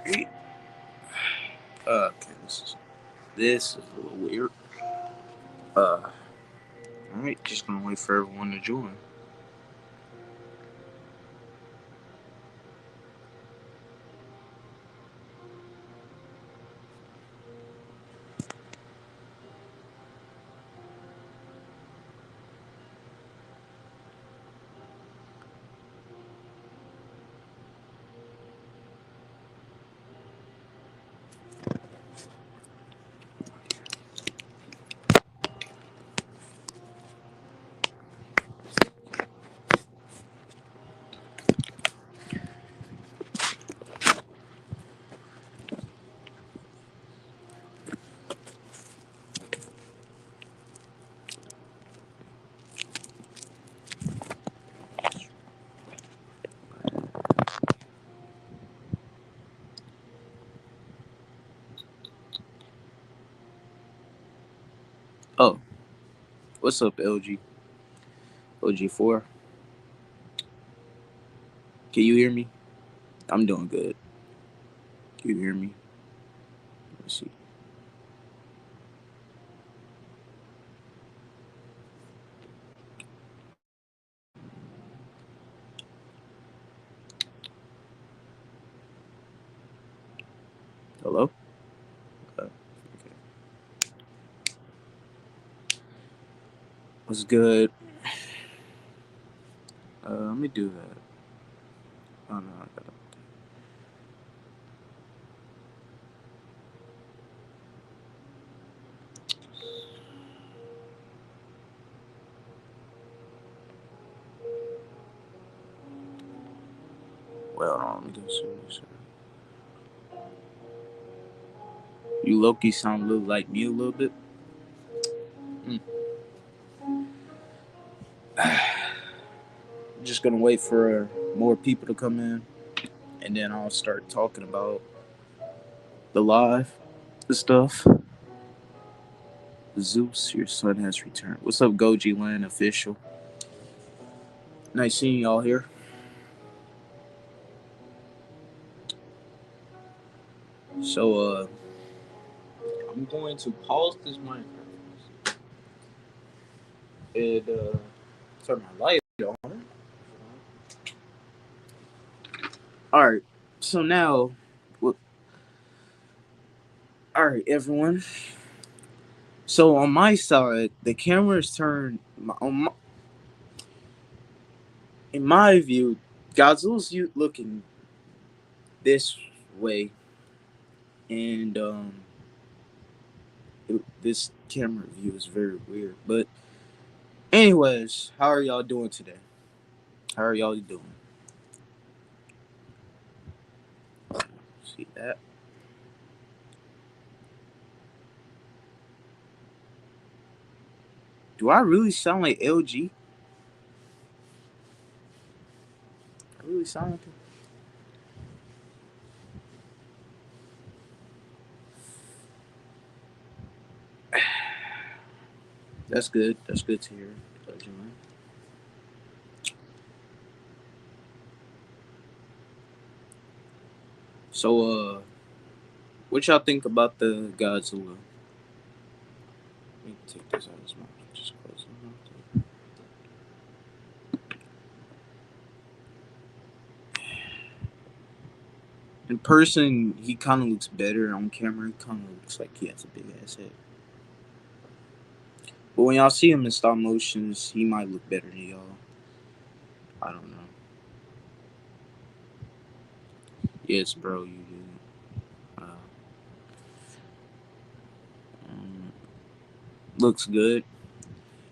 Okay, this is a little weird. All right, just gonna wait for everyone to join. Oh, what's up, LG? OG4? Can you hear me? I'm doing good. Can you hear me? Let's see. Hello? Okay. What's good? Let me do that. Oh no, I gotta. Well, hold on, let me do this. You Loki sound a little like me a little bit. Mm. Just gonna wait for more people to come in, and then I'll start talking about the live, the stuff. Zeus, your son has returned. What's up, Goji Land official? Nice seeing y'all here. So, I'm going to pause this Minecraft and turn my light on. All right. So now, well, all right, everyone. So on my side, the camera is turned. In my view, Godzilla's looking this way, and this camera view is very weird. But anyways, how are y'all doing today? How are y'all doing? See that? Do I really sound like LG? I really sound like him? That's good. That's good to hear. So, what y'all think about the Godzilla? Let me take this out of his mouth. Just close his mouth. In person, he kind of looks better. On camera, he kind of looks like he has a big ass head. But when y'all see him in stop motions, he might look better than y'all. I don't know. Yes, bro, you do. Um, looks good.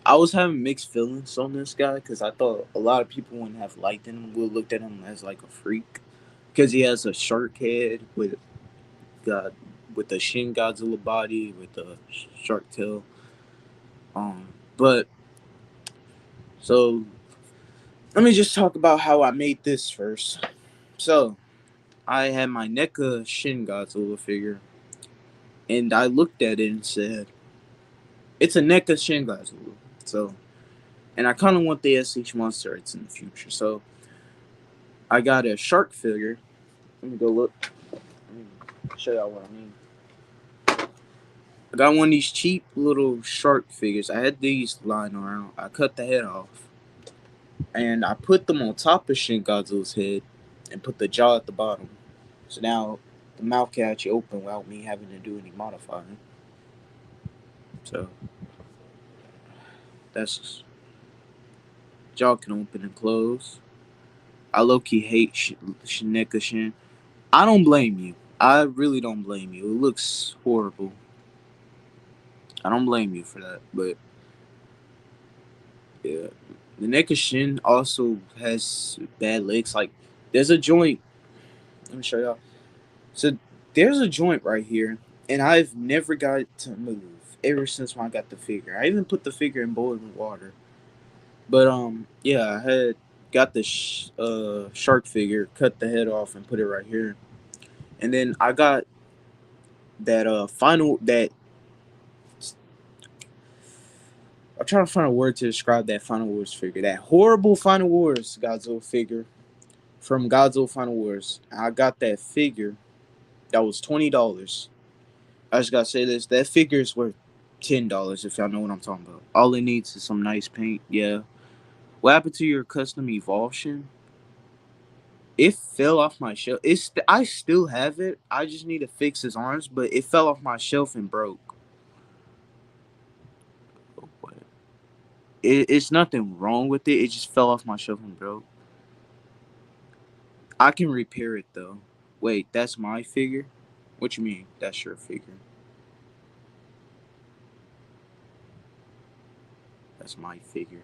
I was having mixed feelings on this guy because I thought a lot of people wouldn't have liked him. Would looked at him as like a freak because he has a shark head God with a Shin Godzilla body with a shark tail. But so let me just talk about how I made this first. So I had my NECA Shin Godzilla figure, and I looked at it and said, "It's a NECA Shin Godzilla." So, and I kind of want the SH Monster It's in the future. So I got a shark figure. Let me go look. Show y'all what I mean. I got one of these cheap little shark figures. I had these lying around. I cut the head off, and I put them on top of Shin Godzilla's head, and put the jaw at the bottom. So now the mouth can actually open without me having to do any modifying. So that's jaw can open and close. I low key hate Shineka Shin. I don't blame you. I really don't blame you. It looks horrible. I don't blame you for that, but yeah. The NECA Shin also has bad legs. Like, there's a joint. Let me show y'all. So, there's a joint right here, and I've never got it to move ever since when I got the figure. I even put the figure in boiling water. But, yeah, I had got the shark figure, cut the head off, and put it right here. And then I got that, I'm trying to find a word to describe that Final Wars figure. That horrible Final Wars Godzilla figure from Godzilla Final Wars. I got that figure. That was $20. I just gotta say this. That figure is worth $10 if y'all know what I'm talking about. All it needs is some nice paint. Yeah. What happened to your custom Evolution? It fell off my shelf. I still have it. I just need to fix his arms, but it fell off my shelf and broke. It's nothing wrong with it. It just fell off my shelf and broke. I can repair it though. Wait, that's my figure? What you mean? That's your figure? That's my figure.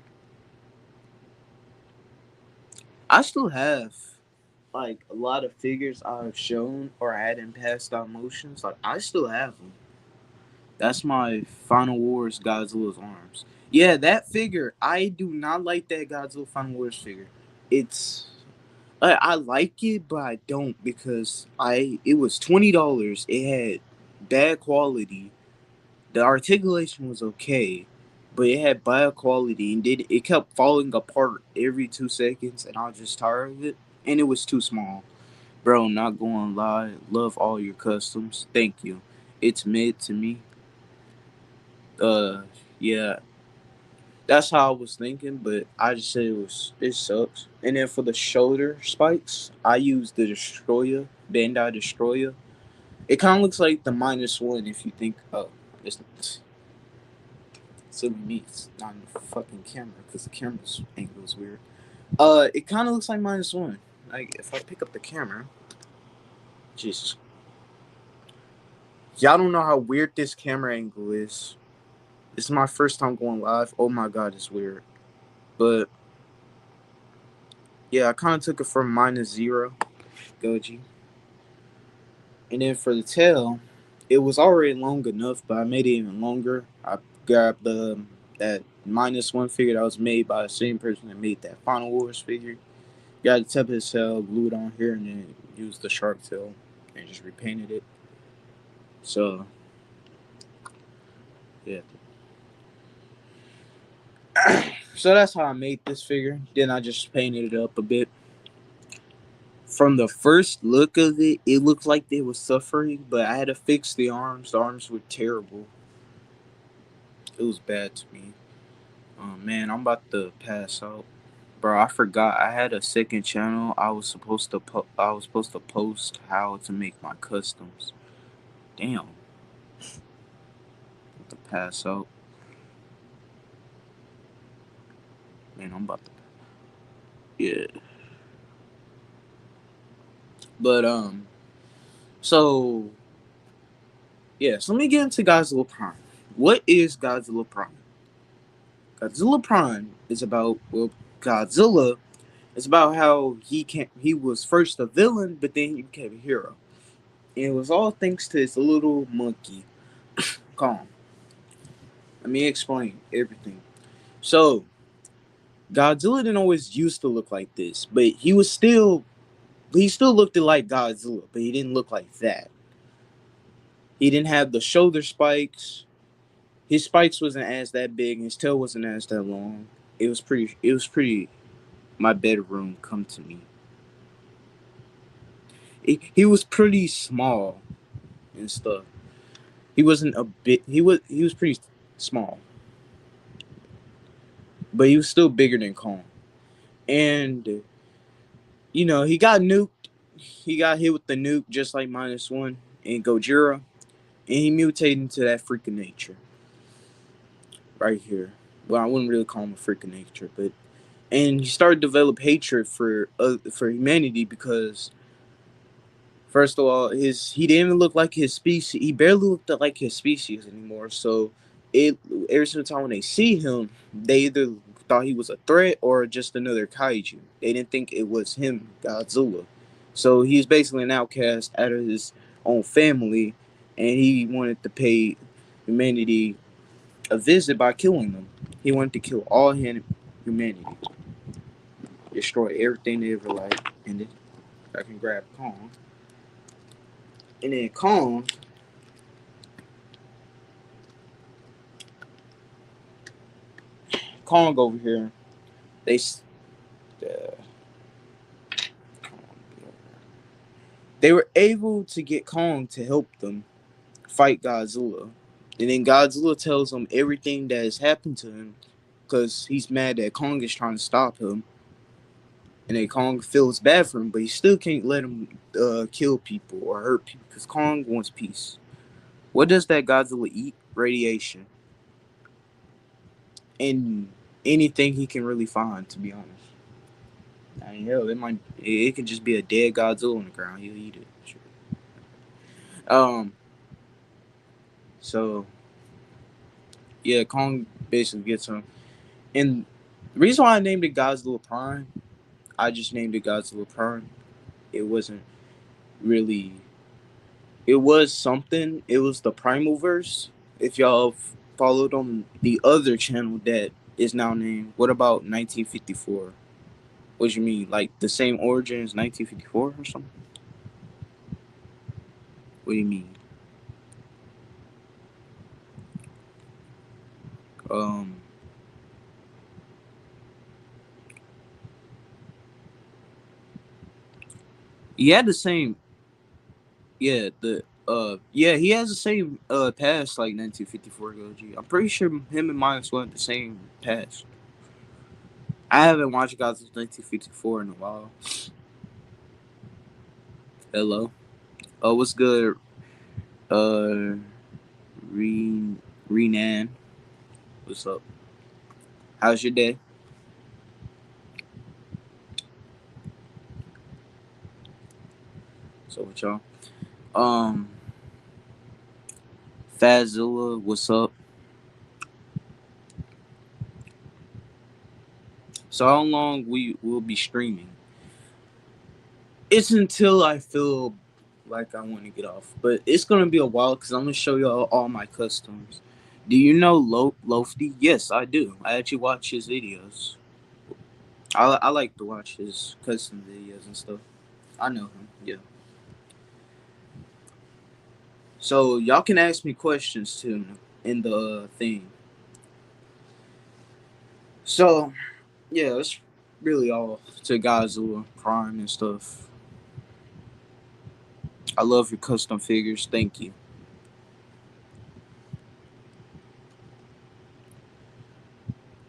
I still have like a lot of figures I've shown or had in past StopMotions. Like I still have them. That's my Final Wars Godzilla's arms. Yeah, that figure. I do not like that Godzilla Final Wars figure. It's I like it, but I don't because it was $20. It had bad quality. The articulation was okay, but it had bad quality and it kept falling apart every 2 seconds, and I was just tired of it. And it was too small, bro. Not going to lie, love all your customs. Thank you. It's mid to me. Uh, yeah, that's how I was thinking, but I just said it sucks. And then for the shoulder spikes, I used the Destroyer, Bandai Destroyer. It kind of looks like the -1 if you think, oh, it's silly me. It's not in the fucking camera because the camera's angle is weird. It kind of looks like -1. Like if I pick up the camera, Jesus, y'all don't know how weird this camera angle is. This is my first time going live. Oh my god, it's weird. But yeah, I kind of took it from -0, Goji, and then for the tail, it was already long enough, but I made it even longer. I grabbed that -1 figure that was made by the same person that made that Final Wars figure. Got the tip of his tail, glued on here, and then used the shark tail and just repainted it. So, yeah. So that's how I made this figure. Then I just painted it up a bit. From the first look of it, it looked like they were suffering, but I had to fix the arms. The arms were terrible. It was bad to me. Oh man, I'm about to pass out. Bro, I forgot I had a second channel. I was supposed to post how to make my customs. Damn. I'm about to pass out. Man, I'm about to. Yeah. But so yeah, so let me get into Godzilla Prime. What is Godzilla Prime? Godzilla Prime is about Godzilla is about how he was first a villain, but then he became a hero. And it was all thanks to this little monkey. Calm. Let me explain everything. So Godzilla didn't always used to look like this, but he still looked like Godzilla, but he didn't look like that. He didn't have the shoulder spikes. His spikes wasn't as that big, and his tail wasn't as that long. It was pretty. My bedroom, come to me. He was pretty small. and stuff. He wasn't a bit. He was pretty small, but he was still bigger than Kong. And he got nuked. He got hit with the nuke just like -1 in Gojira, and he mutated into that freak of nature right here. Well, I wouldn't really call him a freak of nature, but and he started to develop hatred for humanity because first of all, he didn't even look like his species. He barely looked like his species anymore. So it every single time when they see him, they either thought he was a threat or just another kaiju. They didn't think it was him, Godzilla. So he's basically an outcast out of his own family, and he wanted to pay humanity a visit by killing them. He wanted to kill all humanity, destroy everything they ever liked, and then I can grab Kong. And then Kong over here, they uh, they were able to get Kong to help them fight Godzilla. And then Godzilla tells them everything that has happened to him because he's mad that Kong is trying to stop him. And then Kong feels bad for him, but he still can't let him kill people or hurt people because Kong wants peace. What does that Godzilla eat? Radiation. And anything he can really find, to be honest. I mean, hell, it could just be a dead Godzilla on the ground. He'll eat it. Sure. So yeah, Kong basically gets him. And the reason why I named it Godzilla Prime, I just named it Godzilla Prime. It wasn't really. It was something. It was the Primal Verse. If y'all followed on the other channel that is now named, what about 1954? What do you mean? Like the same origin as 1954 or something? What do you mean? Um, he had the same. Yeah, he has the same past like 1954 Goji. I'm pretty sure him and Miles went the same past. I haven't watched Godzilla 1954 in a while. Hello. Oh, what's good? Uh, Renan. What's up? How's your day? So with y'all. Um, Fazilla, what's up? So how long we will be streaming? It's until I feel like I want to get off, but it's gonna be a while because I'm gonna show y'all all my customs. Do you know Lofty? Yes, I do. I actually watch his videos. I like to watch his custom videos and stuff. I know him. Yeah. So y'all can ask me questions too in the thing. So yeah, that's really all to Godzilla Prime and stuff. I love your custom figures. Thank you.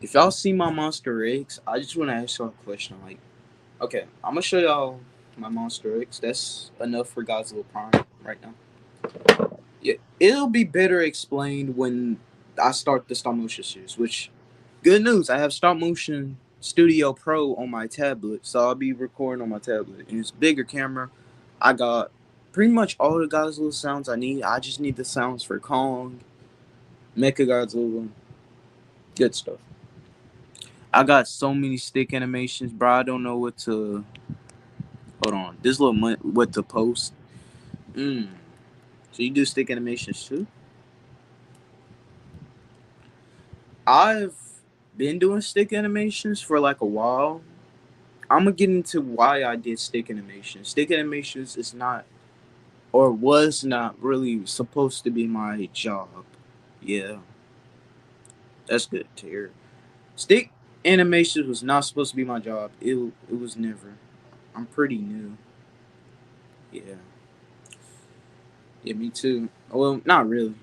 If y'all see my Monster X, I just want to ask y'all a question. Like, okay, I'm gonna show y'all my Monster X. That's enough for Godzilla Prime right now. Yeah, it'll be better explained when I start the stop motion series. Which, good news, I have Stop Motion Studio Pro on my tablet, so I'll be recording on my tablet. And it's bigger camera. I got pretty much all the Godzilla sounds I need. I just need the sounds for Kong, Mecha Godzilla, good stuff. I got so many stick animations, bro. I don't know what to. Hold on, this little what to post. Mm. So you do stick animations too? I've been doing stick animations for like a while. I'm gonna get into why I did stick animations. Stick animations is not or was not really supposed to be my job. Yeah, that's good to hear. Stick animations was not supposed to be my job. It was never. I'm pretty new. Yeah. Yeah, me too. Well, not really.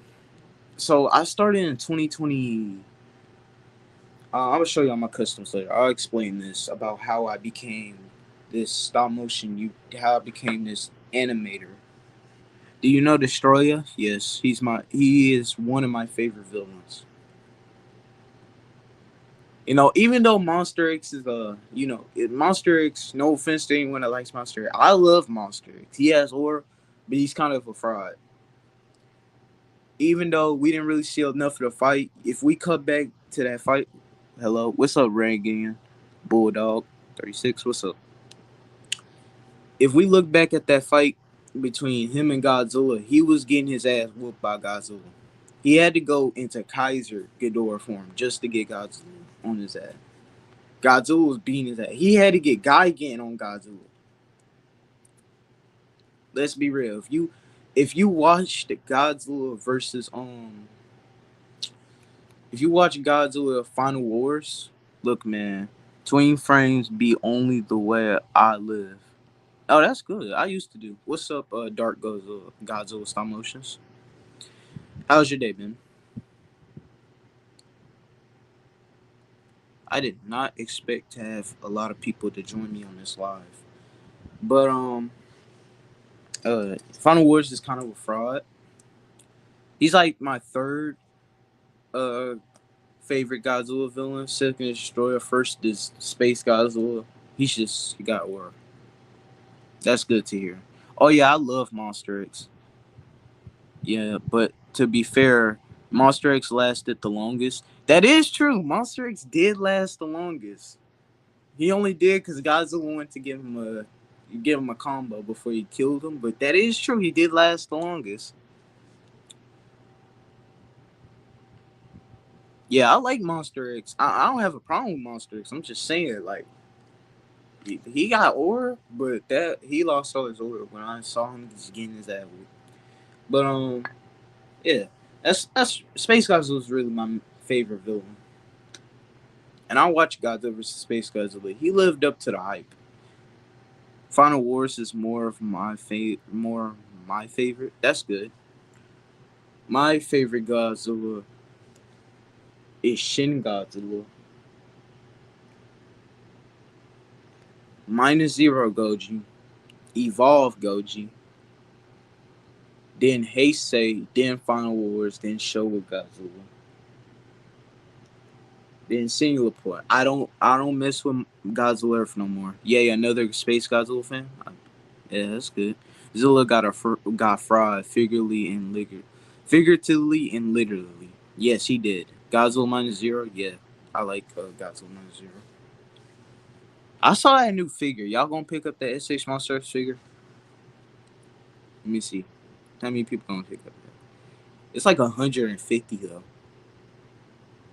So I started in 2020. I'm gonna show y'all my customs later. I'll explain this about how I became this stop motion. How I became this animator. Do you know Destroyer? Yes, he is one of my favorite villains. Even though Monster X is Monster X. No offense to anyone that likes Monster X. I love Monster X. He has aura, but he's kind of a fraud. Even though we didn't really see enough of the fight, if we cut back to that fight, hello, what's up, Reagan? Bulldog 36, what's up? If we look back at that fight between him and Godzilla, he was getting his ass whooped by Godzilla. He had to go into Kaiser Ghidorah form just to get Godzilla on his ass. Godzilla was beating his ass. He had to get Gigan on Godzilla. Let's be real. If you watched Godzilla versus if you watch Godzilla Final Wars, look, man, tween frames be only the way I live. Oh, that's good. I used to do. What's up, Dark Godzilla Stop Motions? How's your day been? I did not expect to have a lot of people to join me on this live, but Final Wars is kind of a fraud. He's like my third uh favorite Godzilla villain. Second is Destroyer. First is Space Godzilla. He got aura. That's good to hear. Oh yeah, I love Monster X. Yeah, but to be fair, Monster X lasted the longest. That is true. Monster X did last the longest. He only did because Godzilla went to give him a combo before he killed him. But that is true. He did last the longest. Yeah, I like Monster X. I don't have a problem with Monster X. I'm just saying, like, he got aura, but that he lost all his aura when I saw him just getting his ass whipped. But yeah, that's Space Godzilla was really my favorite villain, and I watched Godzilla vs Space Godzilla. He lived up to the hype. Final Wars is more my favorite. That's good. My favorite Godzilla is Shin Godzilla. Minus Zero Goji, Evolve Goji, then Heisei, then Final Wars, then Showa Godzilla, then Singular Point. I don't mess with Godzilla Earth no more. Yay, another Space Godzilla fan. Yeah, that's good. Zilla got fried figuratively and literally. Yes, he did. Godzilla minus zero. Yeah, I like Godzilla minus zero. I saw that new figure. Y'all gonna pick up that SH Monsters figure? Let me see. How many people gonna pick up that? It's like 150 though.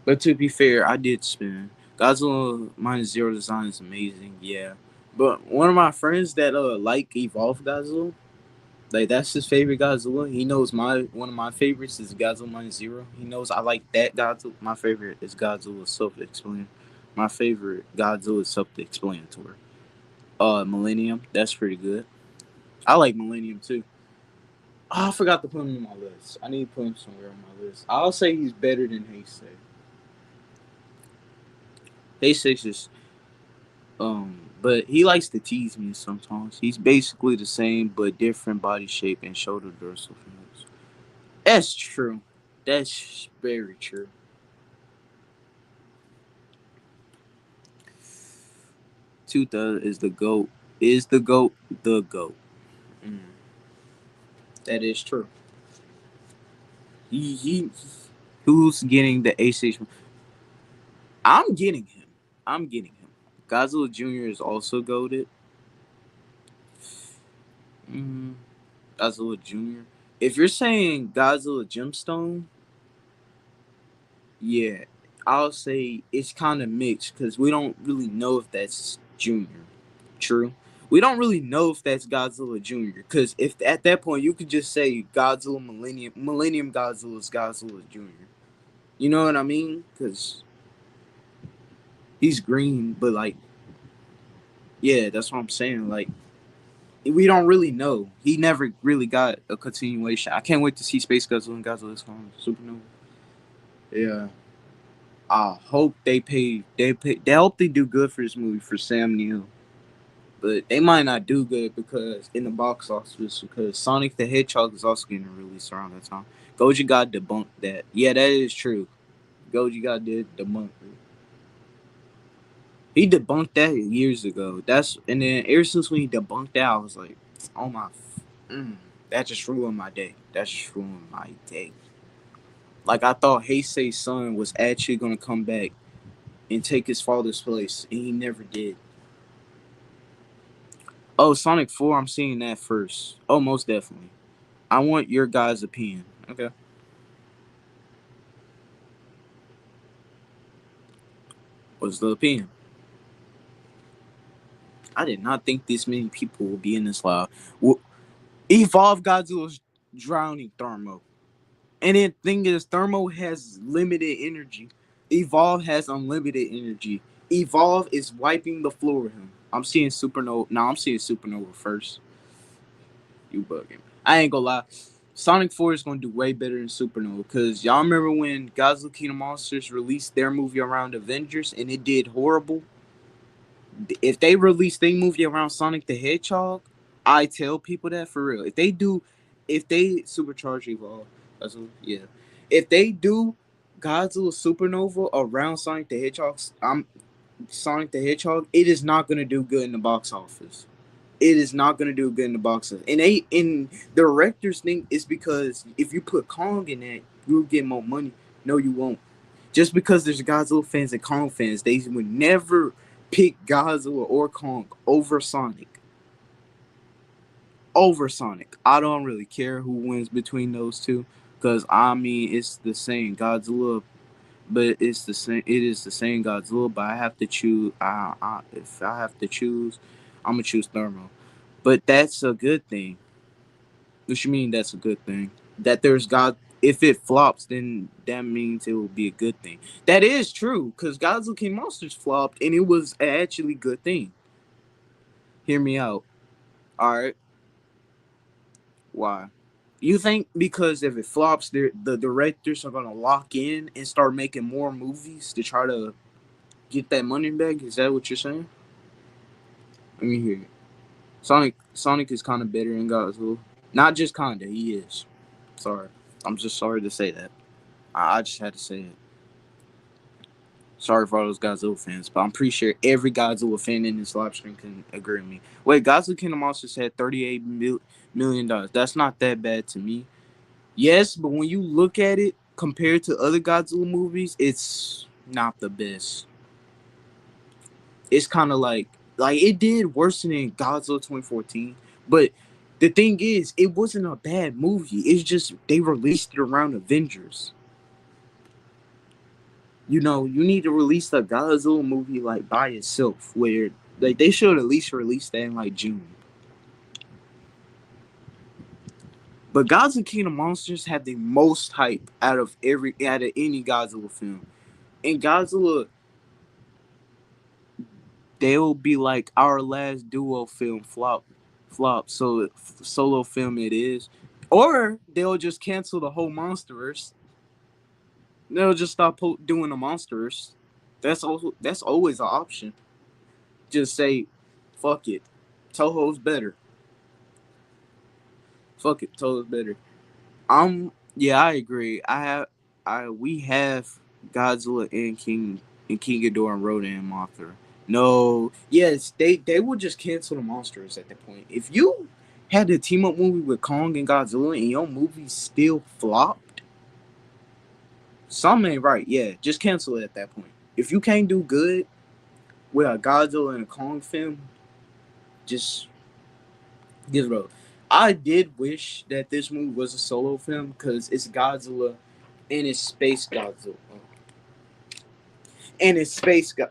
But to be fair, I did spin. Godzilla minus zero design is amazing. Yeah, but one of my friends that like Evolve Godzilla, like that's his favorite Godzilla. He knows one of my favorites is Godzilla minus zero. He knows I like that Godzilla. My favorite is Godzilla self-explanatory. My favorite Godzilla is self-explanatory. Millennium. That's pretty good. I like Millennium too. Oh, I forgot to put him on my list. I need to put him somewhere on my list. I'll say he's better than Heisei. Heisei's just but he likes to tease me sometimes. He's basically the same but different body shape and shoulder dorsal fins. That's true. That's very true. Tuta is the goat. Is the goat the goat? Mm, that is true. He who's getting the ACH? I'm getting him. I'm getting him. Godzilla Jr. is also goaded. Mm, Godzilla Jr. If you're saying Godzilla Gemstone, yeah, I'll say it's kind of mixed because we don't really know if that's Junior. True. We don't really know if that's Godzilla Junior. Because if at that point you could just say Godzilla Millennium Godzilla is Godzilla Junior. You know what I mean? Because he's green, but like, yeah, that's what I'm saying. Like, We don't really know. He never really got a continuation. I can't wait to see Space Godzilla and Godzilla's Kong Supernova. Yeah. I hope they hope they do good for this movie for Sam Neill. But they might not do good because in the box office because Sonic the Hedgehog is also getting released around that time. Goji God debunked that. Yeah, that is true. Goji God did debunk it. He debunked that years ago. And then ever since when he debunked that, I was like, oh my, that just ruined my day. That just ruined my day. Like I thought Heisei's son was actually gonna come back and take his father's place, and he never did. Oh, Sonic 4, I'm seeing that first. Oh, most definitely. I want your guys' opinion. Okay. What's the opinion? I did not think this many people would be in this live. Well, Evolve Godzilla's drowning Thermo. And the thing is, Thermo has limited energy. Evolve has unlimited energy. Evolve is wiping the floor with him. I'm seeing Supernova. No, I'm seeing Supernova first. You bugging. I ain't gonna lie. Sonic 4 is gonna do way better than Supernova because y'all remember when Godzilla King of Monsters released their movie around Avengers and it did horrible? If they release their movie around Sonic the Hedgehog, I tell people that for real. If they supercharge Evolve, yeah. If they do Godzilla Supernova around Sonic the Hedgehog, Sonic the Hedgehog, it is not gonna do good in the box office. It is not gonna do good in the box office. And the directors think it's because if you put Kong in that, you'll get more money. No, you won't. Just because there's Godzilla fans and Kong fans, they would never pick Godzilla or Kong over Sonic. Over Sonic. I don't really care who wins between those two, because I mean it's the same Godzilla, but it's the same. It is the same Godzilla, but I have to choose. If I have to choose, I'm gonna choose Thermo. But that's a good thing. What you mean? That's a good thing. That there's God. If it flops, then that means it will be a good thing. That is true, because Godzilla King Monsters flopped, and it was actually a good thing. Hear me out. All right. Why? You think because if it flops, the directors are gonna lock in and start making more movies to try to get that money back? Is that what you're saying? Let me hear it. Sonic is kind of better than Godzilla. Not just kinda, he is. Sorry, I'm just sorry to say that. I just had to say it. Sorry for all those Godzilla fans, but I'm pretty sure every Godzilla fan in this live stream can agree with me. Wait, Godzilla King of Monsters had $38 million. That's not that bad to me. Yes, but when you look at it compared to other Godzilla movies, it's not the best. It's kind of like it did worse than Godzilla 2014, but the thing is, it wasn't a bad movie. It's just they released it around Avengers. You need to release the Godzilla movie like by itself, where like they should at least release that in like June. But Godzilla King of Monsters had the most hype out of any Godzilla film. And Godzilla, they'll be like our last duo film flop. So solo film it is, or they'll just cancel the whole MonsterVerse. They'll just stop doing the MonsterVerse. That's always an option. Just say, fuck it, Toho's better. Fuck it, Toho's better. Yeah, I agree. We have Godzilla and King Ghidorah and Rodan and Mothra. No, yes, they would just cancel the monsters at that point. If you had a team up movie with Kong and Godzilla and your movie still flopped, something ain't right. Yeah, just cancel it at that point. If you can't do good with a Godzilla and a Kong film, just give it up. I did wish that this movie was a solo film because it's Godzilla and it's Space Godzilla. And it's Space God.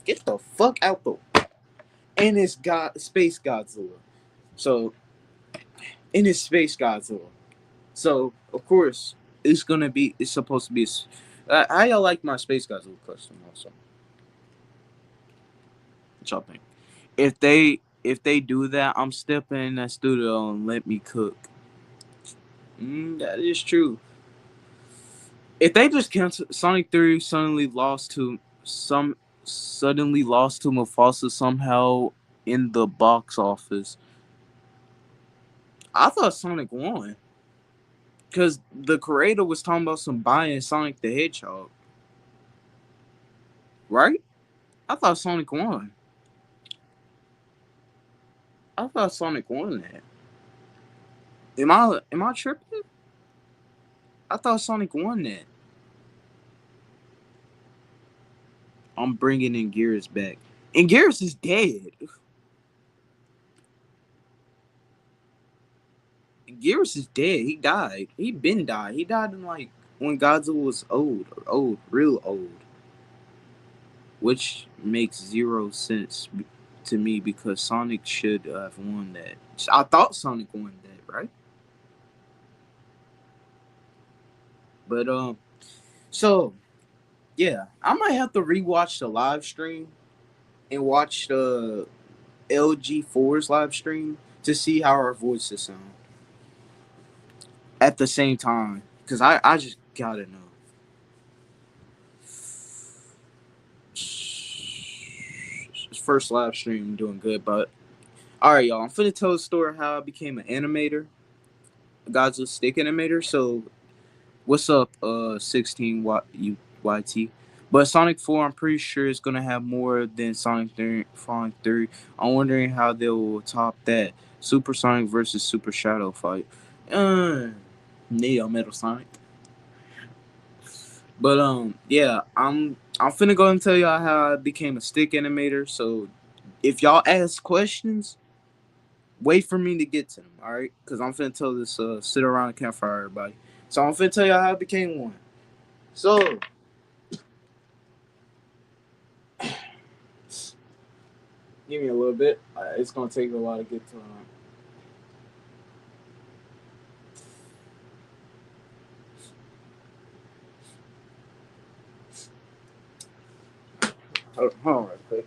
Get the fuck out though. And it's Space Godzilla. So, and it's Space Godzilla. So, of course, it's supposed to be. How y'all like my Space Godzilla custom also? What y'all think? If they If they do that, I'm stepping in that studio and let me cook. That is true. If they just cancel Sonic 3 suddenly lost to Mufasa somehow in the box office. I thought Sonic won. Cause the creator was talking about some buying Sonic the Hedgehog. Right? I thought Sonic won. I thought Sonic won that. Am I tripping? I thought Sonic won that. I'm bringing in Gears back. And Gears is dead. Gears is dead. He died. He been died. He died in like when Godzilla was old, real old. Which makes zero sense to me because Sonic should have won that. I thought Sonic won that, right? But so yeah, I might have to rewatch the live stream and watch the LG4's live stream to see how our voices sound at the same time. Cause I just gotta know. His first live stream doing good, but all right, y'all. I'm finna tell the story how I became an animator, Godzilla stick animator. So what's up, 16 YT? But Sonic 4, I'm pretty sure it's gonna have more than Sonic 3. Sonic 3. I'm wondering how they will top that Super Sonic versus Super Shadow fight. Neo Metal Sonic. But yeah, I'm finna go and tell y'all how I became a stick animator. So if y'all ask questions, wait for me to get to them, all right? Because I'm finna tell this sit around the campfire, everybody. So I'm finna tell y'all how I became one. So give me a little bit. It's gonna take a while to get to. Hold on, right quick.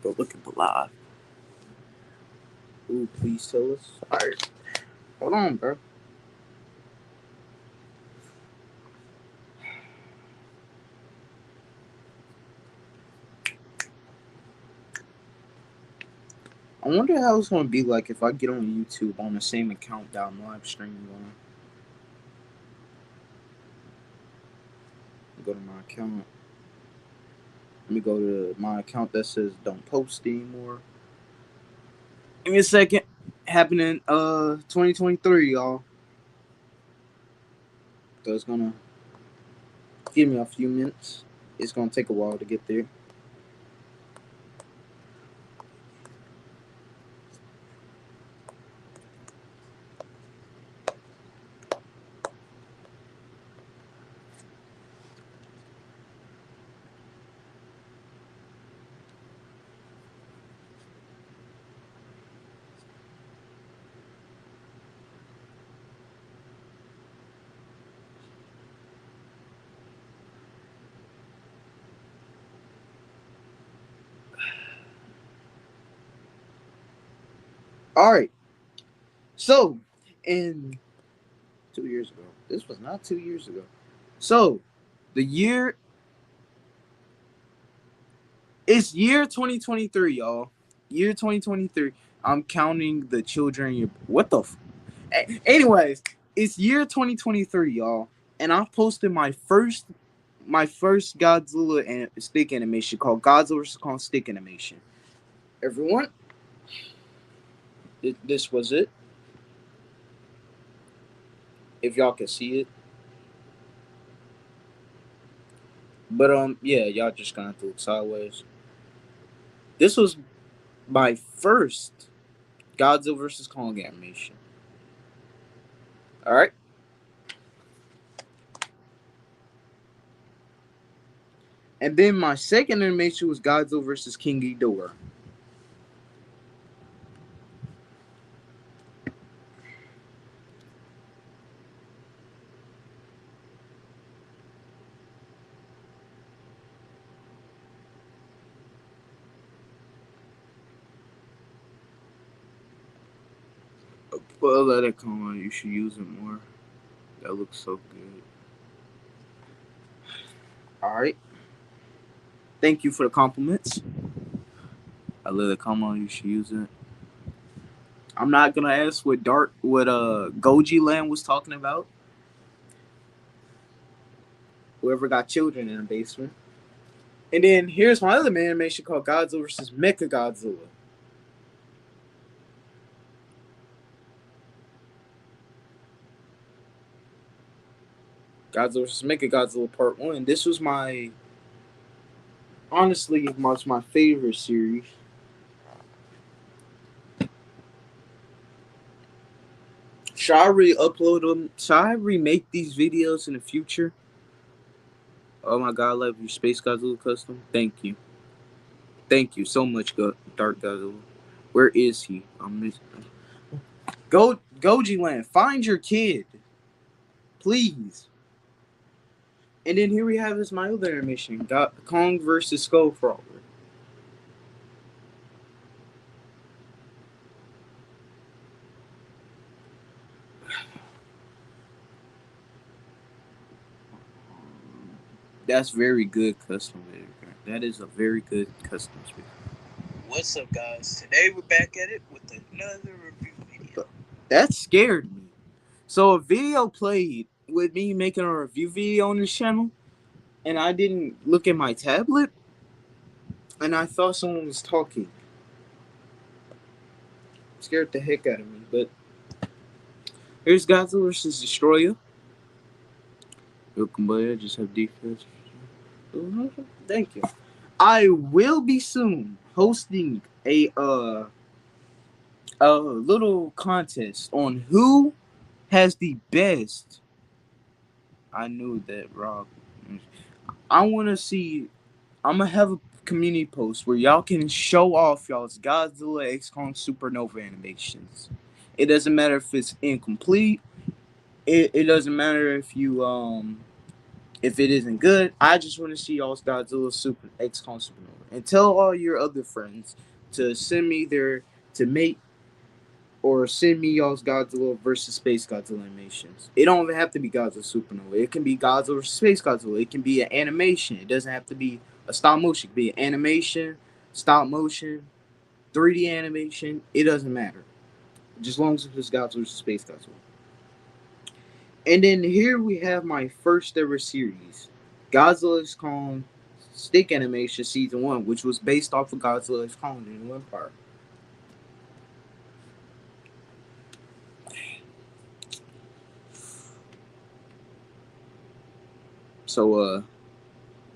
Go look at the live. Ooh, please tell us. All right, hold on, bro. I wonder how it's gonna be like if I get on YouTube on the same account that I'm live streaming on. Go to my account. Let me go to my account that says don't post anymore. Give me a second. Happening 2023, y'all. So it's gonna give me a few minutes. It's gonna take a while to get there. All right. So, in 2 years ago, this was not 2 years ago. So, the year it's year 2023, y'all. Year 2023. I'm counting the children. What the? Anyways, it's year 2023, y'all, and I posted my first Godzilla and stick animation called Godzilla vs. Kong stick animation. Everyone, this was it. If y'all can see it, but yeah, y'all just gonna have to look sideways. This was my first Godzilla vs. Kong animation. All right. And then my second animation was Godzilla vs. King Ghidorah. Well, let it come on. You should use it more. That looks so good. All right. Thank you for the compliments. I let it come on. You should use it. I'm not gonna ask what Goji Land was talking about. Whoever got children in the basement. And then here's my other animation called Godzilla vs. Mechagodzilla. Godzilla vs. Mechagodzilla Part 1. This was honestly, my favorite series. Should I re-upload them? Should I remake these videos in the future? Oh my god, I love you, Space Godzilla Custom. Thank you. Thank you so much, Dark Godzilla. Where is he? I'm missing. Goji Land, find your kid. Please. And then here we have my other animation. Kong versus Skullcrawler. That's very good custom video. That is a very good custom video. What's up, guys? Today we're back at it with another review video. That scared me. So a video played with me making a review video on this channel, and I didn't look at my tablet, and I thought someone was talking. It scared the heck out of me, but here's Godzilla vs. Destroyer. Welcome, buddy. I just have defense. Thank you. I will be soon hosting a little contest on who has the best. I knew that, Rob. I want to see. I'm gonna have a community post where y'all can show off y'all's Godzilla X Kong Supernova animations. It doesn't matter if it's incomplete. It doesn't matter if it isn't good. I just want to see y'all's Godzilla Super X Kong Supernova, and tell all your other friends to send me to make or send me y'all's Godzilla versus Space Godzilla animations. It don't even have to be Godzilla Supernova. It can be Godzilla versus Space Godzilla. It can be an animation. It doesn't have to be a stop motion. It can be an animation, stop motion, 3D animation. It doesn't matter. Just as long as it's Godzilla versus Space Godzilla. And then here we have my first ever series, Godzilla X Kong Stick Animation Season 1, which was based off of Godzilla X Kong: The New Empire. So,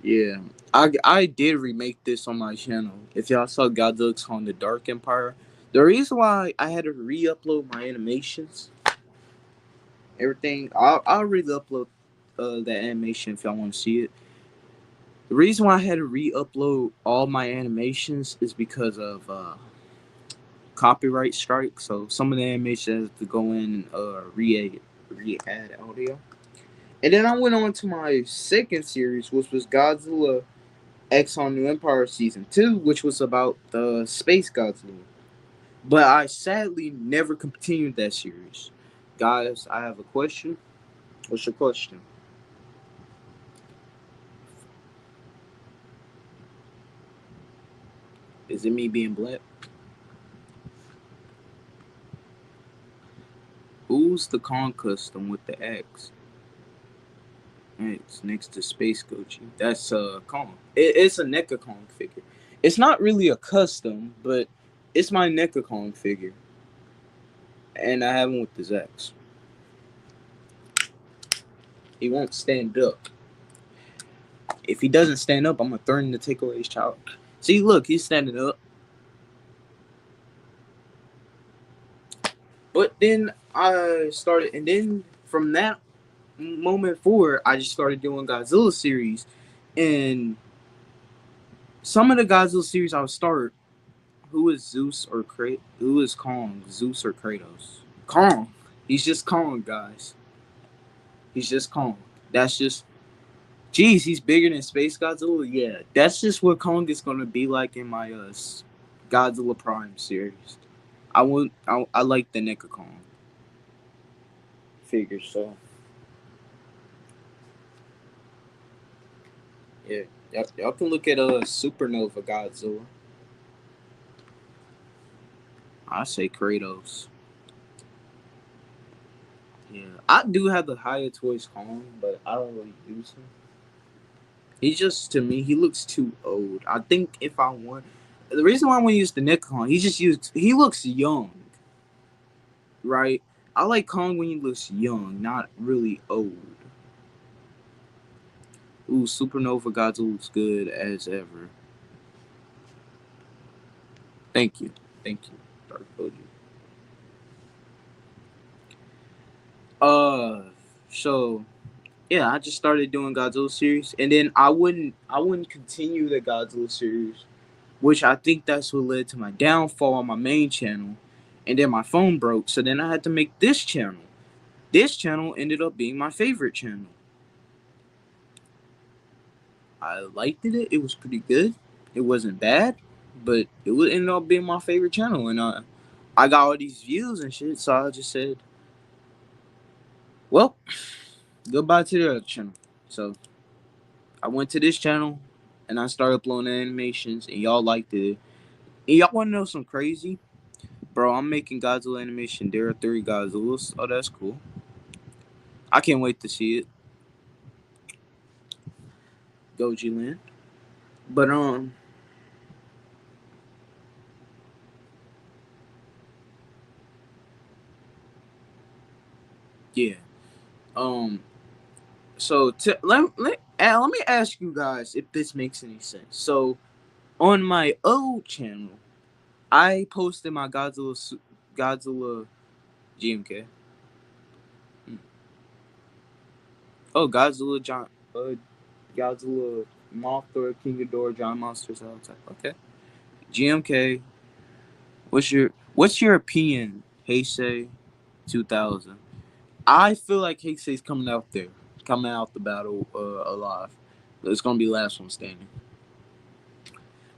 yeah. I did remake this on my channel. If y'all saw Godzilla X Kong: The Dark Empire, the reason why I had to re-upload my animations, everything, I'll re-upload that animation if y'all want to see it. The reason why I had to re-upload all my animations is because of copyright strike. So some of the animations have to go in and re-add audio. And then I went on to my second series, which was Godzilla X on New Empire Season 2, which was about the Space Godzilla. But I sadly never continued that series. Guys, I have a question. What's your question? Is it me being black? Who's the Kong custom with the X? It's next to Space Goji. That's Kong. It's a NECA Kong figure. It's not really a custom, but it's my NECA Kong figure. And I have him with his X. He won't stand up. If he doesn't stand up, I'm gonna threaten to take away his child. See, look, he's standing up. But then I started, and then from that moment forward, I just started doing Godzilla series, and some of the Godzilla series I would start. Who is Zeus or Who is Kong? Zeus or Kratos? Kong. He's just Kong, guys. He's just Kong. That's just. Jeez, he's bigger than Space Godzilla. Yeah, that's just what Kong is gonna be like in my Godzilla Prime series. I like the NECA Kong. figures. So yeah, y'all can look at Supernova Godzilla. I say Kratos. Yeah, I do have the higher toys Kong, but I don't really use him. He's just to me, he looks too old. I think if I want, the reason why I want to use the Nikon, he looks young, right? I like Kong when he looks young, not really old. Ooh, Supernova Godzilla looks good as ever. Thank you, thank you, Dark Koji. Uh, so yeah, I just started doing Godzilla series, and then I wouldn't continue the Godzilla series, which I think that's what led to my downfall on my main channel, and then my phone broke, so then I had to make this channel. This channel ended up being my favorite channel. I liked it. It was pretty good. It wasn't bad, but it would end up being my favorite channel, and I got all these views and shit, so I just said, well, goodbye to the other channel. So I went to this channel and I started uploading animations, and y'all liked it. And y'all want to know some crazy? Bro, I'm making Godzilla animation. There are 3 Godzillas. Oh, that's cool. I can't wait to see it. Goji Land. But yeah. Um, so let me ask you guys if this makes any sense. So on my old channel, I posted my Godzilla GMK. Oh, Godzilla Mothra, King Ghidorah, Giant Monsters, all type. Okay. GMK. What's your opinion, Heisei 2000? I feel like Heisei's coming out there, coming out the battle alive. It's gonna be last one standing.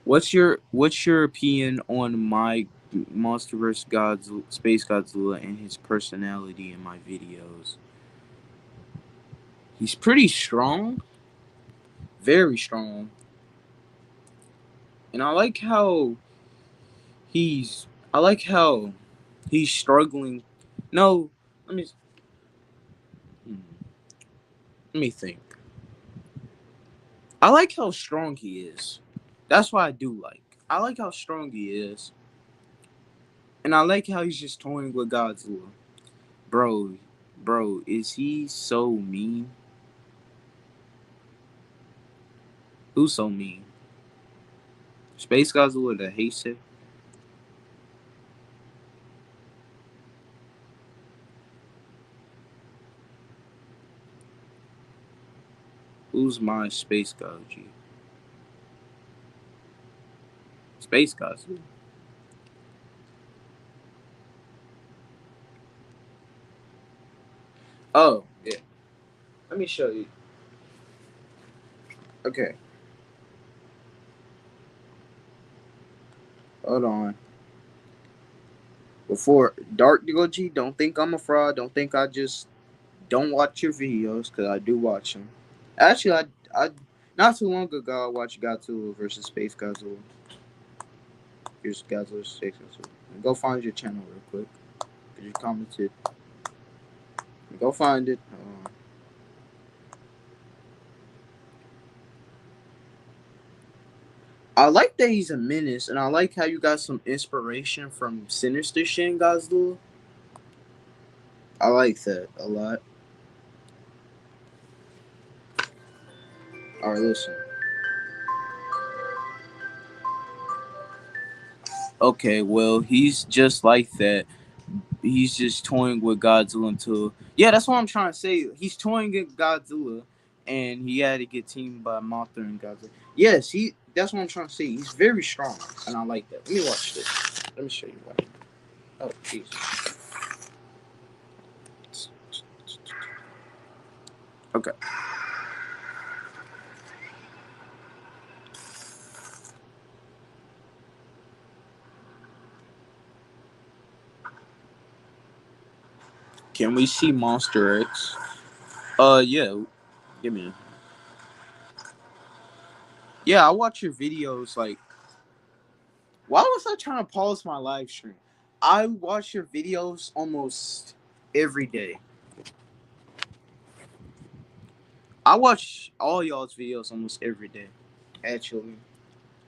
What's your opinion on my MonsterVerse Godzilla, Space Godzilla, and his personality in my videos? He's pretty strong, very strong, and he's I like how he's struggling. No, let me hmm, let me think. I like how strong he is. That's what I do like. I like how strong he is, and I like how he's just toying with Godzilla. Bro, bro, is he so mean? Who's so mean? Space Godzilla the Heisei? Who's my Space Godzilla? Space Godzilla. Oh, yeah. Let me show you. Okay, hold on. Before Dark Goji, don't think I'm a fraud. Don't think I just don't watch your videos, because I do watch them. Actually, I not too long ago I watched Godzilla versus Space Godzilla. Here's Godzilla Space Godzilla. Go find your channel real quick. Cause you commented. Go find it. I like that he's a menace, and I like how you got some inspiration from Sinister Shin Godzilla. I like that a lot. Alright, listen. Okay, well, he's just like that. He's just toying with Godzilla until. Yeah, that's what I'm trying to say. He's toying with Godzilla, and he had to get teamed by Mothra and Godzilla. Yes, that's what I'm trying to say. He's very strong, and I like that. Let me watch this. Let me show you why. Oh, jeez. Okay. Can we see Monster X? Yeah. Give me. Yeah, I watch your videos. Like, why was I trying to pause my live stream? I watch your videos almost every day. I watch all y'all's videos almost every day. Actually,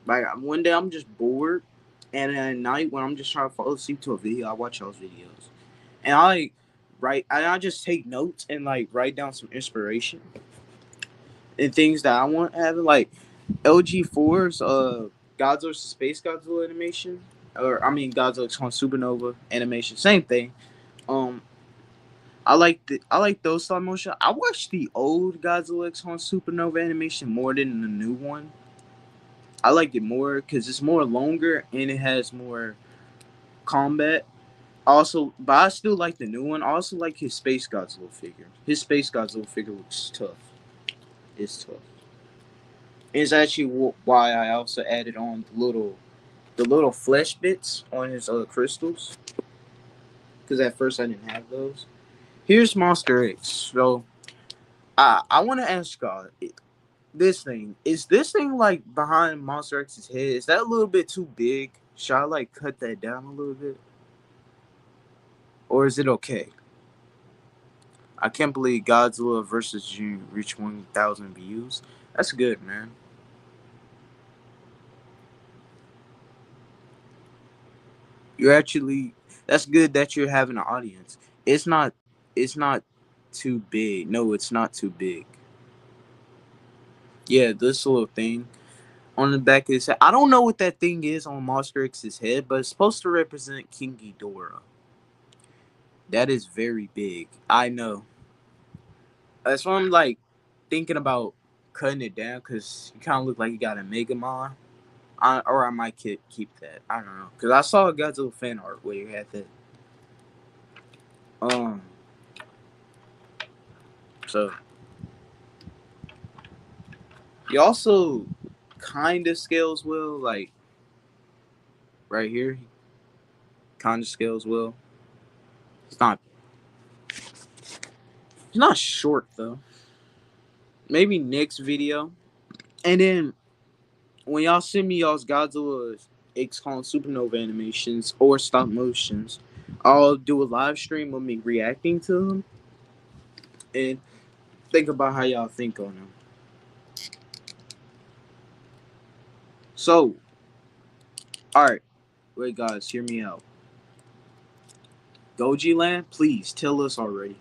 like one day I'm just bored, and at night when I'm just trying to fall asleep to a video, I watch y'all's videos, and I like write. I just take notes and like write down some inspiration and things that I want having. Like LG4's Godzilla Space Godzilla animation, or I mean Godzilla X on Supernova animation, same thing. Um, I like those stop motion. I watched the old Godzilla X on Supernova animation more than the new one. I like it more because it's more longer and it has more combat. Also, but I still like the new one. I also like his Space Godzilla figure. His Space Godzilla figure looks tough. It's tough. It's actually why I also added on the little flesh bits on his crystals. Because at first I didn't have those. Here's Monster X. So I want to ask God, this thing is this thing like behind Monster X's head? Is that a little bit too big? Should I like cut that down a little bit, or is it okay? I can't believe Godzilla versus June reached 1,000 views. That's good, man. You're actually that's good that you're having an audience. It's not it's not too big. No, it's not too big. Yeah, this little thing on the back of his head. I don't know what that thing is on Monster X's head, but it's supposed to represent King Ghidorah. That is very big. I know. That's why I'm like thinking about cutting it down because you kind of look like you got a Megamon. Or I might keep that. I don't know because I saw a Godzilla fan art where you had that. Um. So he also kind of scales well. Like right here, he kind of scales well. It's not. It's not short though. Maybe next video, and then when y'all send me y'all's Godzilla XCon Supernova animations or stop motions, I'll do a live stream of me reacting to them and think about how y'all think on them. So, alright, wait guys, hear me out. Goji Land, please tell us already.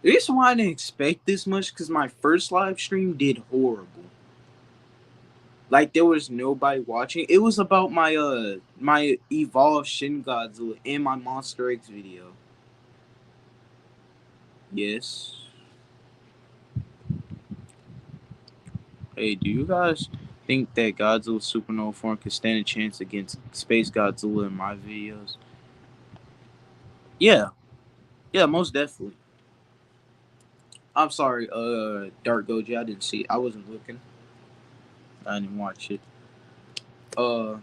The reason why I didn't expect this much because my first live stream did horrible. Like there was nobody watching. It was about my evolved Shin Godzilla and my Monster X video. Yes. Hey, do you guys think that Godzilla Supernova form could stand a chance against Space Godzilla in my videos? Yeah. Yeah, most definitely. I'm sorry, Dark Goji, I didn't see it. I wasn't looking. I didn't watch it. Uh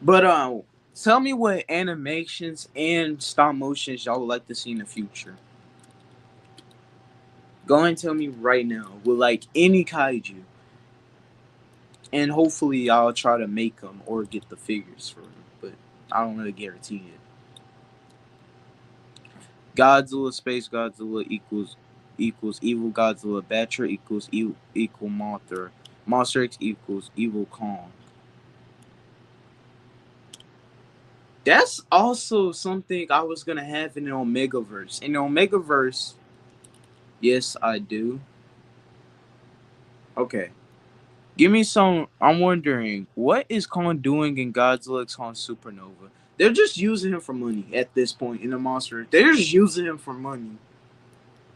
but tell me what animations and stop motions y'all would like to see in the future. Go and tell me right now with like any kaiju. And hopefully I'll try to make them or get the figures for them. But I don't really guarantee it. Godzilla Space Godzilla equals Evil Godzilla. Batra equals equal Mothra. Monster X equals Evil Kong. That's also something I was gonna have in the Omegaverse. In the Omegaverse, yes, I do. Okay. Give me some. I'm wondering, what is Kong doing in Godzilla X Kong Supernova? They're just using him for money at this point in the monster. They're just using him for money.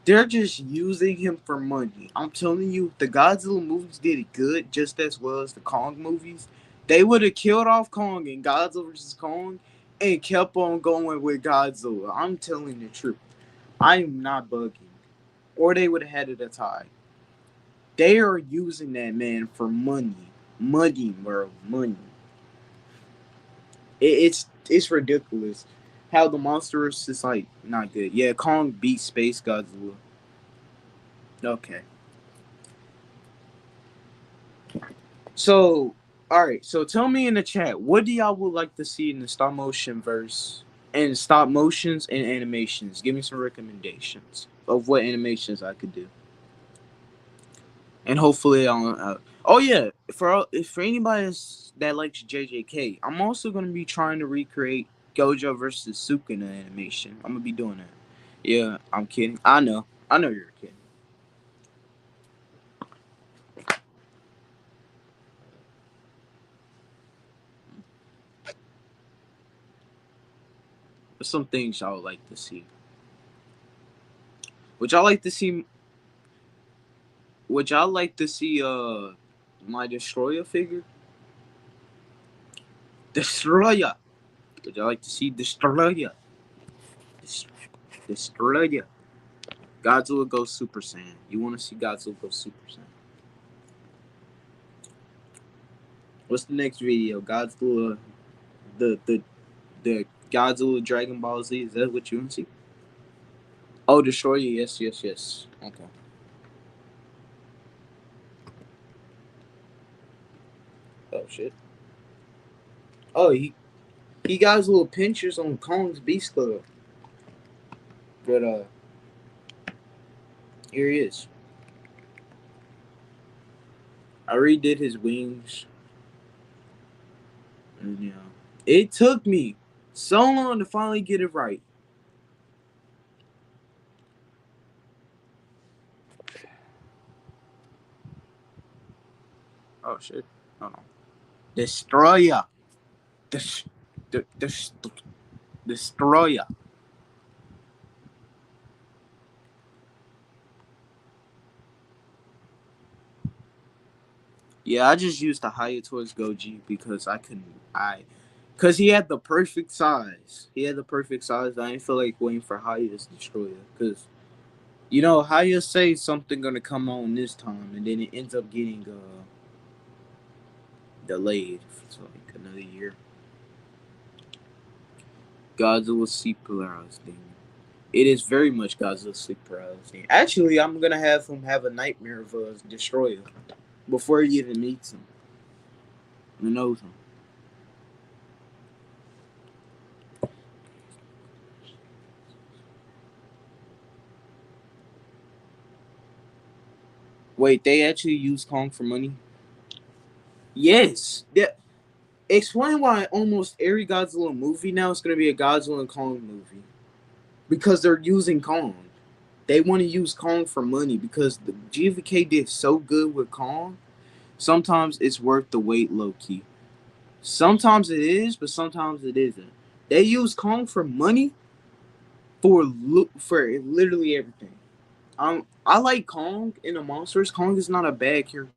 They're just using him for money. I'm telling you, the Godzilla movies did it good just as well as the Kong movies. They would have killed off Kong in Godzilla vs. Kong and kept on going with Godzilla. I'm telling the truth. I am not bugging. Or they would have had it a tie. They are using that man for money. Money, bro, money. It's ridiculous how the monsters is like not good. Yeah, Kong beat Space Godzilla. Okay, so all right. So tell me in the chat, what do y'all would like to see in the stop motion verse and stop motions and animations? Give me some recommendations of what animations I could do, and hopefully I'll. Oh yeah, for anybody that likes JJK, I'm also gonna be trying to recreate Gojo versus Sukuna animation. I'm gonna be doing that. Yeah, I'm kidding. I know. I know you're kidding. There's some things y'all would like to see. Would y'all like to see? Would y'all like to see? My Destroyer figure. Destroyer. Would y'all like to see Destroyer? Destroyer. Godzilla goes Super Saiyan. You want to see Godzilla go Super Saiyan? What's the next video? Godzilla, the Godzilla Dragon Ball Z. Is that what you want to see? Oh, Destroyer. Yes, yes, yes. Okay. Oh shit. Oh, he got his little pinchers on Kong's Beast Club. But here he is. I redid his wings, and it took me so long to finally get it right. Oh shit! Hold on. Destroyer. Des- Destroyer. Yeah, I just used the higher towards Goji because I couldn't. Cause he had the perfect size. He had the perfect size. I didn't feel like waiting for Haya's Destroyer. Cause Haya say something gonna come on this time, and then it ends up getting delayed for like another year. Godzilla sleep paralysis thing. It is very much Godzilla sleep paralysis thing. Actually, I'm gonna have him have a nightmare of a Destroyer before he even meets him. Who knows him? Wait, they actually use Kong for money? Yes. Yeah. Explain why almost every Godzilla movie now is gonna be a Godzilla and Kong movie because they're using Kong. They want to use Kong for money because the GVK did so good with Kong. Sometimes it's worth the wait, low key. Sometimes it is, but sometimes it isn't. They use Kong for money for literally everything. I like Kong in the monsters. Kong is not a bad character.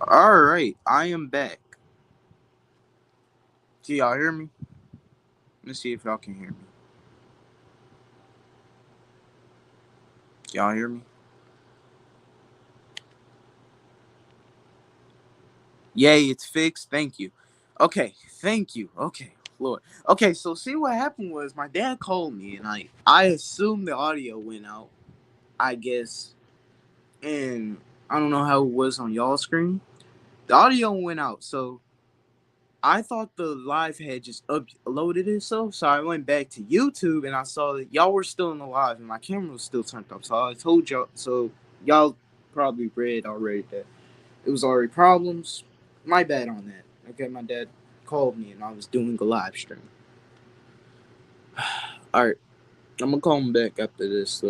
All right, I am back. Can y'all hear me? Let's see if y'all can hear me. Can y'all hear me? Yay, it's fixed. Thank you. Okay, thank you. Okay, Lord. Okay, so see what happened was my dad called me and I assumed the audio went out, I guess. And I don't know how it was on y'all screen. The audio went out, so I thought the live had just uploaded itself. So I went back to YouTube and I saw that y'all were still in the live and my camera was still turned up. So I told y'all, so y'all probably read already that it was already problems. My bad on that. Okay, my dad called me and I was doing a live stream. All right, I'm gonna call him back after this.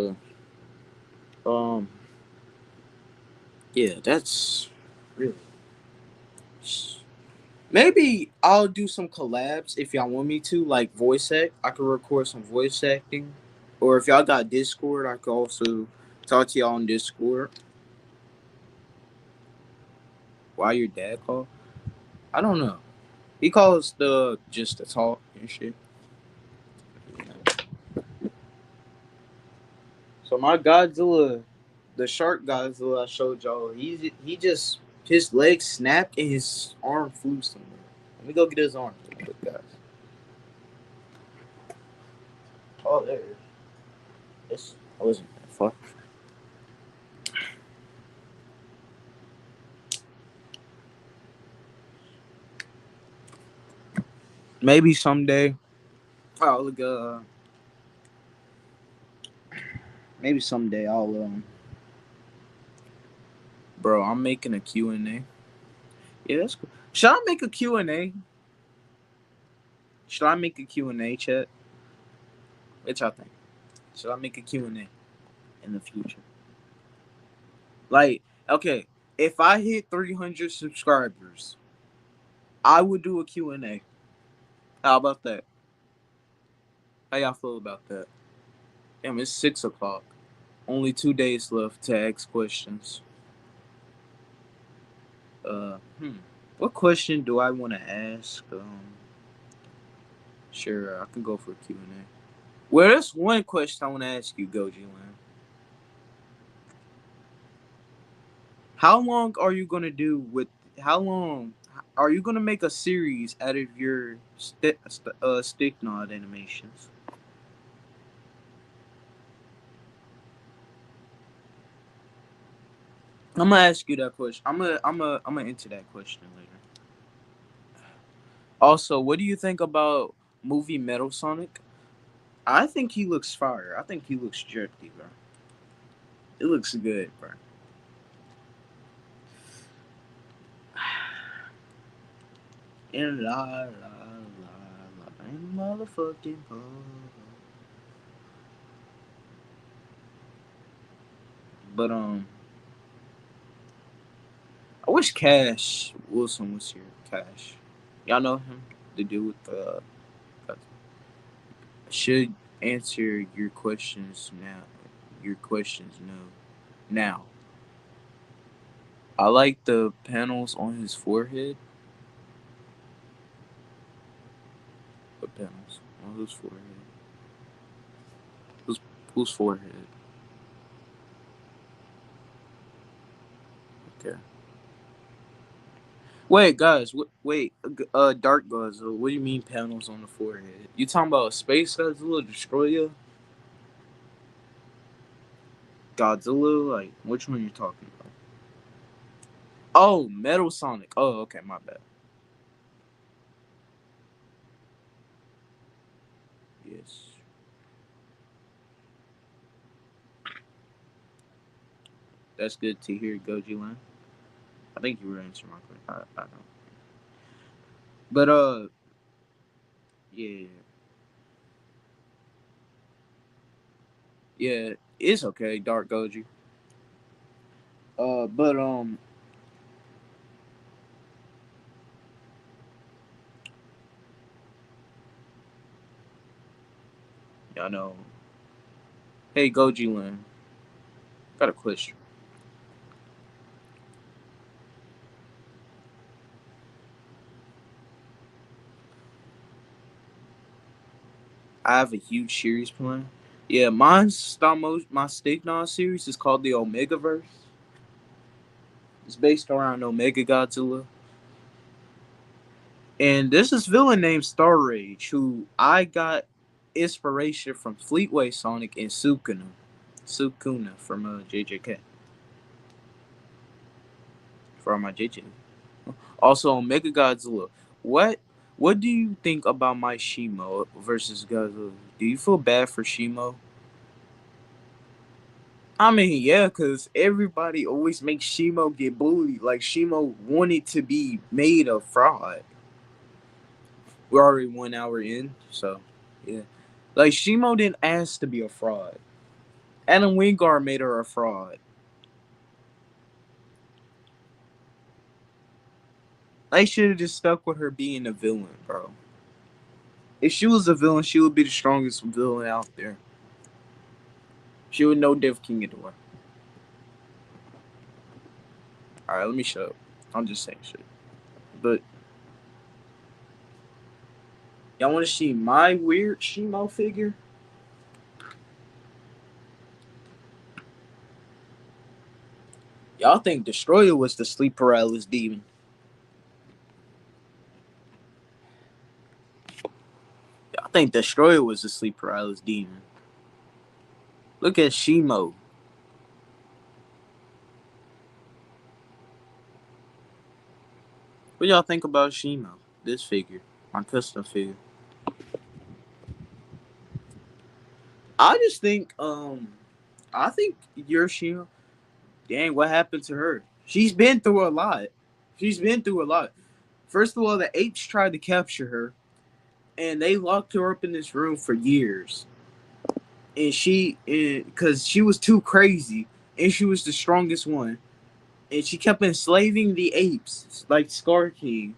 Um, yeah, that's really. Maybe I'll do some collabs if y'all want me to, like voice act. I could record some voice acting, or if y'all got Discord, I could also talk to y'all on Discord. Why your dad call? I don't know. He calls the just to talk and shit. So my Godzilla, the shark Godzilla I showed y'all, he just his leg snapped and his arm flew somewhere. Let me go get his arm real quick, guys. Oh, there it is. This wasn't that far. Maybe someday. Oh, look. Maybe someday I'll. Bro, I'm making a Q&A. Yeah, that's cool. Should I make a Q&A? Should I make a Q&A, chat? What y'all think? Should I make a Q&A in the future? Like, okay, if I hit 300 subscribers, I would do a Q&A. How about that? How y'all feel about that? Damn, it's 6 o'clock. Only 2 days left to ask questions. Uh, hmm. What question do I want to ask? Sure, I can go for a Q&A. Well, there's one question I want to ask you, Goji Land. How long are you gonna do with? How long are you gonna make a series out of your stick nod animations? I'm gonna ask you that question. I'm gonna answer that question later. Also, what do you think about movie Metal Sonic? I think he looks fire. I think he looks jerky, bro. It looks good, bro. And motherfucking pole. But I wish Cash Wilson was here. Cash, y'all know him, the dude with the. Should answer your questions now. Your questions no. Now, I like the panels on his forehead. The panels on his forehead. Whose whose forehead? Okay. Wait, guys. Wait. Dark Godzilla. What do you mean panels on the forehead? You talking about Space Godzilla Destroyer? Godzilla? Like which one you talking about? Oh, Metal Sonic. Oh, okay, my bad. Yes. That's good to hear, Goji Line. I think you were answering my question. I don't. But yeah, yeah, it's okay, Dark Goji. But y'all know. Hey, Goji Line, got a question. I have a huge series plan. Yeah, mine's stop motion. My Stignon series is called the Omega Verse. It's based around Omega Godzilla, and there's this villain named Star Rage who I got inspiration from Fleetway Sonic and Sukuna from JJK from my JJ. Also, Omega Godzilla. What what do you think about my Shimo versus Godzilla? Do you feel bad for Shimo? I mean, yeah, because everybody always makes Shimo get bullied. Like, Shimo wanted to be made a fraud. We're already 1 hour in, so, yeah. Like, Shimo didn't ask to be a fraud. Adam Wingard made her a fraud. They should have just stuck with her being a villain, bro. If she was a villain, she would be the strongest villain out there. She would know Death King Ghidorah. Alright, let me shut up. I'm just saying shit. But, y'all want to see my weird Shimo figure? Y'all think Destroyer was the sleep paralysis demon. Y'all think Destroyer was the sleep paralysis demon. Look at Shimo. What y'all think about Shimo? This figure. My custom figure. I just think, I think your Shimo, dang, what happened to her? She's been through a lot. She's been through a lot. First of all, the apes tried to capture her, and they locked her up in this room for years. And because she was too crazy, and she was the strongest one, and she kept enslaving the apes, like Scar King,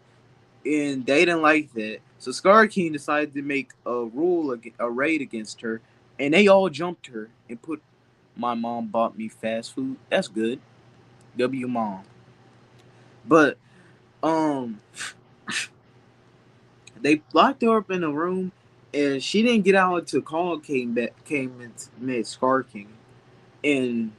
and they didn't like that. So Scar King decided to make a raid against her, and they all jumped her and put. My mom bought me fast food. That's good. W mom. But um, they locked her up in a room, and she didn't get out until Kong came and met Scar King, and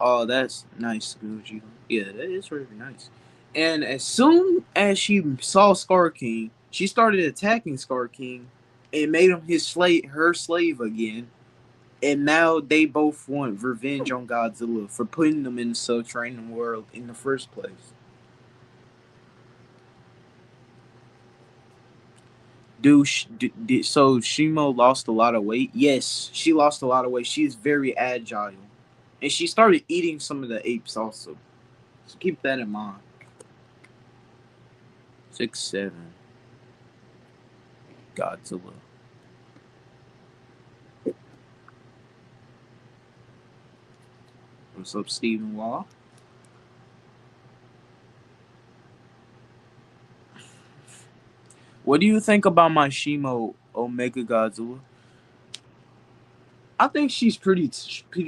oh, that's nice, Gucci. Yeah, that is really nice. And as soon as she saw Scar King, she started attacking Scar King and made him her slave again. And now they both want revenge on Godzilla for putting them in the subterranean world in the first place. So Shimo lost a lot of weight? Yes, she lost a lot of weight. She is very agile. And she started eating some of the apes also. So keep that in mind. 6'7". Godzilla. What's up, Stephen Wall? What do you think about my Shimo Omega Godzilla? I think she's pretty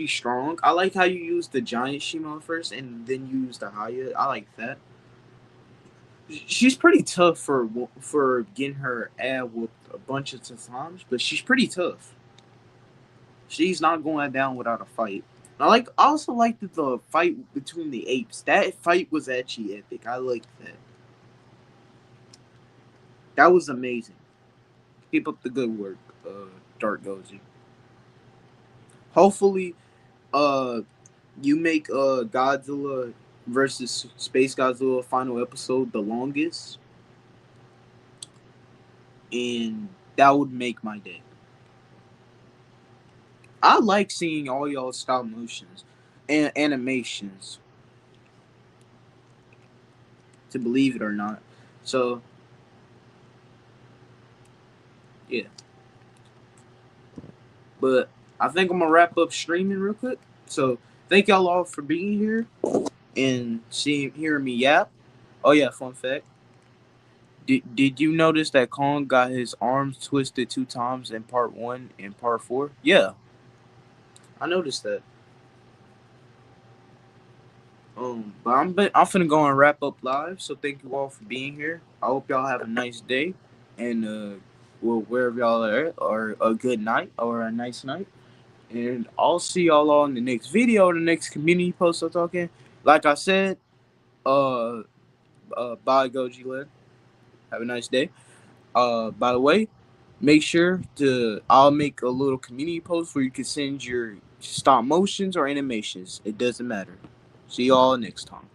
strong. I like how you use the giant Shimo first and then you use the Haya. I like that. She's pretty tough for getting her ad whooped a bunch of times, but she's pretty tough. She's not going down without a fight. I also like the fight between the apes. That fight was actually epic. I liked that. That was amazing. Keep up the good work, Dark Goji. Hopefully, uh, you make Godzilla versus Space Godzilla final episode the longest, and that would make my day. I like seeing all y'all stop motions and animations, to believe it or not. So yeah, but I think I'm gonna wrap up streaming real quick. So thank y'all all for being here and hearing me yap. Oh yeah, fun fact. Did you notice that Kong got his arms twisted 2 times in part one and part four? Yeah, I noticed that. But I'm finna go and wrap up live. So thank you all for being here. I hope y'all have a nice day, and well, wherever y'all are, or a good night or a nice night. And I'll see y'all on the next video, the next community post I'm talking. Like I said, uh, bye, Godzilla. Have a nice day. By the way, make sure to I'll make a little community post where you can send your stop motions or animations. It doesn't matter. See y'all next time.